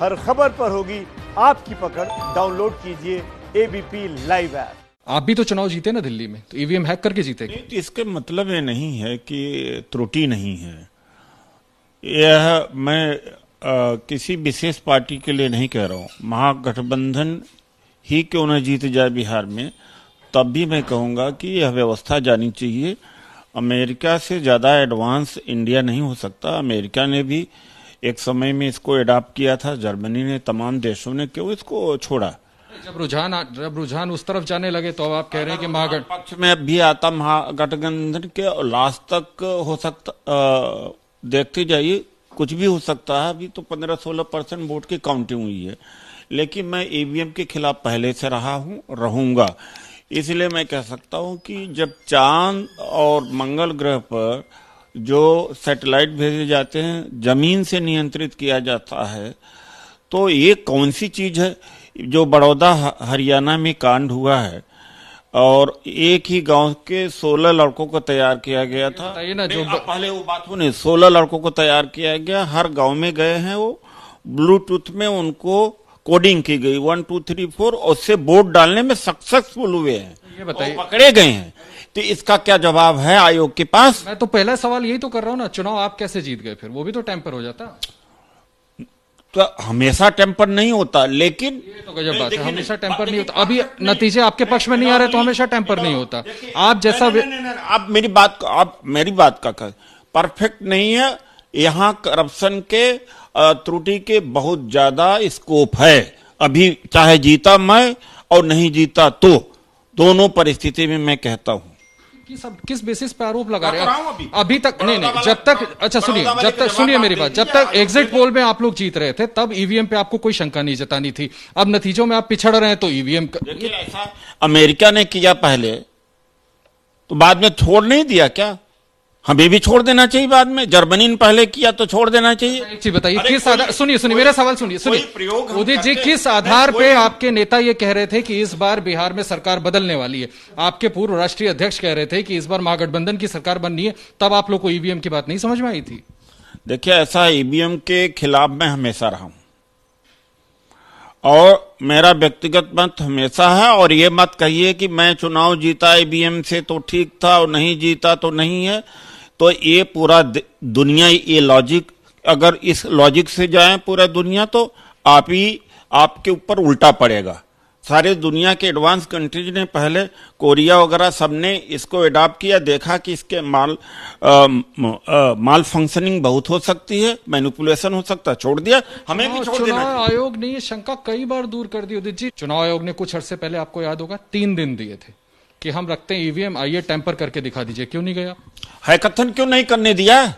हर खबर पर होगी आपकी पकड़। डाउनलोड कीजिए एबीपी लाइव ऐप। आप भी तो चुनाव जीते ना दिल्ली में, तो ईवीएम हैक करके जीते। नहीं, तो इसके मतलब ये नहीं है कि त्रुटि नहीं है। यह मैं किसी विशेष पार्टी के लिए नहीं कह रहा हूँ। महागठबंधन ही क्यों न जीत जाए बिहार में, तब भी मैं कहूँगा कि यह व्यवस्था जानी चाहिए। अमेरिका से ज़्यादा एडवांस इंडिया नहीं हो सकता। अमेरिका ने भी एक समय में इसको अडॉप्ट किया था, जर्मनी ने, तमाम देशों ने क्यों इसको छोड़ा। जब रुझान उस तरफ जाने लगे तो अब आप कह रहे हैं कि महागठ पक्ष में भी आता महागठबंधन के लास्ट तक हो सकता। देखते जाइए, कुछ भी हो सकता है। अभी तो 15-16% वोट की काउंटिंग हुई है, लेकिन मैं ईवीएम के खिलाफ पहले से रहा हूं, रहूंगा। इसलिए मैं कह सकता हूं कि जब चांद और मंगल ग्रह पर जो सैटेलाइट भेजे जाते हैं, जमीन से नियंत्रित किया जाता है, तो ये कौन सी चीज है। जो बड़ौदा हरियाणा में कांड हुआ है और एक ही गांव के 16 लड़कों को तैयार किया गया था। पहले वो बात सुने, 16 लड़कों को तैयार किया गया, हर गांव में गए हैं, वो ब्लूटूथ में उनको कोडिंग की गई 1 2 3 4, और उससे वोट डालने में सक्सेसफुल हुए हैं। ये बताइए, पकड़े गए हैं। तो इसका क्या जवाब है आयोग के पास? मैं तो पहला सवाल यही तो कर रहा हूँ ना, चुनाव आप कैसे जीत गए? फिर वो भी तो टेम्पर हो जाता। तो हमेशा टेम्पर नहीं होता, लेकिन ये तो गजब बात है, हमेशा टेम्पर नहीं होता। अभी नतीजे आपके पक्ष में नहीं आ रहे तो हमेशा टेम्पर नहीं होता। आप जैसा आप मेरी बात का परफेक्ट नहीं है। यहाँ करप्शन के त्रुटि के बहुत ज्यादा स्कोप है। अभी चाहे जीता मैं और नहीं जीता तो, दोनों परिस्थिति में मैं कहता हूं। किस बेसिस पे आरोप लगा रहे हैं अभी तक? नहीं, जब तक, अच्छा सुनिए, जब तक, सुनिए मेरी बात, जब तक एग्जिट पोल में आप लोग जीत रहे थे तब ईवीएम पे आपको कोई शंका नहीं जतानी थी। अब नतीजों में आप पिछड़ रहे हैं तो ईवीएम देखिए, ऐसा अमेरिका ने किया पहले, तो बाद में छोड़ नहीं दिया क्या? हमें भी छोड़ देना चाहिए बाद में। जर्मनी ने पहले किया तो छोड़ देना चाहिए। एक चीज बताइए, किस आधार, सुनिए मेरा सवाल सुनिए उदित जी, किस आधार पे आपके नेता ये कह रहे थे कि इस बार बिहार में सरकार बदलने वाली है? आपके पूर्व राष्ट्रीय अध्यक्ष कह रहे थे कि इस बार महागठबंधन की सरकार बननी है, तब आप लोग को ईवीएम की बात नहीं समझ में आई थी? देखिए, ऐसा ईवीएम के खिलाफ मैं हमेशा रहा हूं और मेरा व्यक्तिगत मत हमेशा है। और ये मत कहिए कि मैं चुनाव जीता ईवीएम से तो ठीक था और नहीं जीता तो नहीं है। तो ये पूरा दुनिया, ये लॉजिक, अगर इस लॉजिक से जाए पूरा दुनिया, तो आपके ऊपर उल्टा पड़ेगा। सारे दुनिया के एडवांस कंट्रीज ने पहले, कोरिया वगैरह सबने इसको अडॉप्ट किया, देखा कि इसके माल फंक्शनिंग बहुत हो सकती है, मैनिपुलेशन हो सकता है, छोड़ दिया। हमें भी छोड़ देना। चुनाव आयोग ने ये शंका कई बार दूर कर दी उदित जी। चुनाव आयोग ने कुछ अर्से पहले, आपको याद होगा, 3 दिन दिए थे कि हम रखते हैं ईवीएम, आइए टेम्पर करके दिखा दीजिए। क्यों नहीं गया? हैकथन क्यों नहीं करने दिया?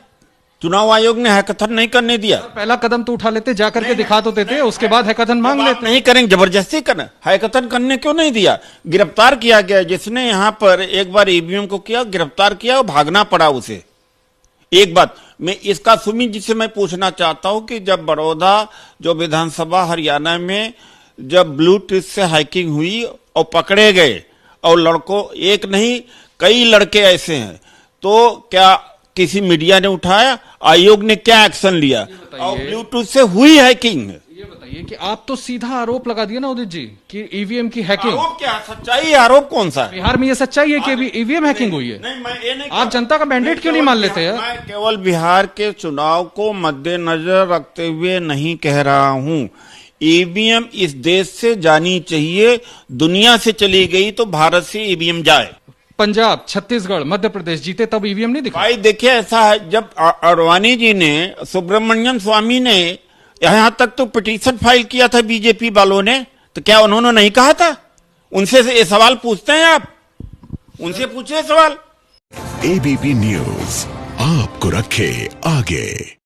चुनाव आयोग ने हैकथन नहीं करने दिया। पहला कदम तो उठा लेते, जाकर के दिखा तो देते, उसके बाद हैकथन मांग लेते। नहीं करेंगे, जबरदस्ती करना। हैकथन करने क्यों नहीं दिया? गिरफ्तार किया गया जिसने यहाँ पर एक बार ईवीएम को किया, गिरफ्तार किया और भागना पड़ा उसे। एक बात मैं इसका सुमित जी से मैं पूछना चाहता हूं कि जब बड़ौदा जो विधानसभा हरियाणा में जब ब्लूटूथ से हैकिंग हुई और पकड़े गए, और लड़कों, एक नहीं कई लड़के ऐसे हैं, तो क्या किसी मीडिया ने उठाया? आयोग ने क्या एक्शन लिया? और ब्लूटूथ से हुई हैकिंग। ये बताइए कि आप तो सीधा आरोप लगा दिया ना उदित जी कि ईवीएम की हैकिंग। आरोप क्या सच्चाई? आरोप कौन सा है? बिहार में ये सच्चाई है कि ईवीएम हैकिंग हुई है। नहीं, आप जनता का मैंडेट क्यों नहीं मान लेते हैं? मैं केवल बिहार के चुनाव को मद्देनजर रखते हुए नहीं कह रहा हूं। ईवीएम इस देश से जानी चाहिए। दुनिया से चली गई तो भारत से ईवीएम जाए। पंजाब, छत्तीसगढ़, मध्य प्रदेश जीते तब ईवीएम नहीं दिखा। भाई देखिए, ऐसा है, जब अडवाणी जी ने, सुब्रमण्यम स्वामी ने, यहां तक तो पिटीशन फाइल किया था बीजेपी वालों ने, तो क्या उन्होंने नहीं कहा था? उनसे ये सवाल पूछते हैं आप? उनसे पूछिए सवाल। एबीपी न्यूज आपको रखे आगे।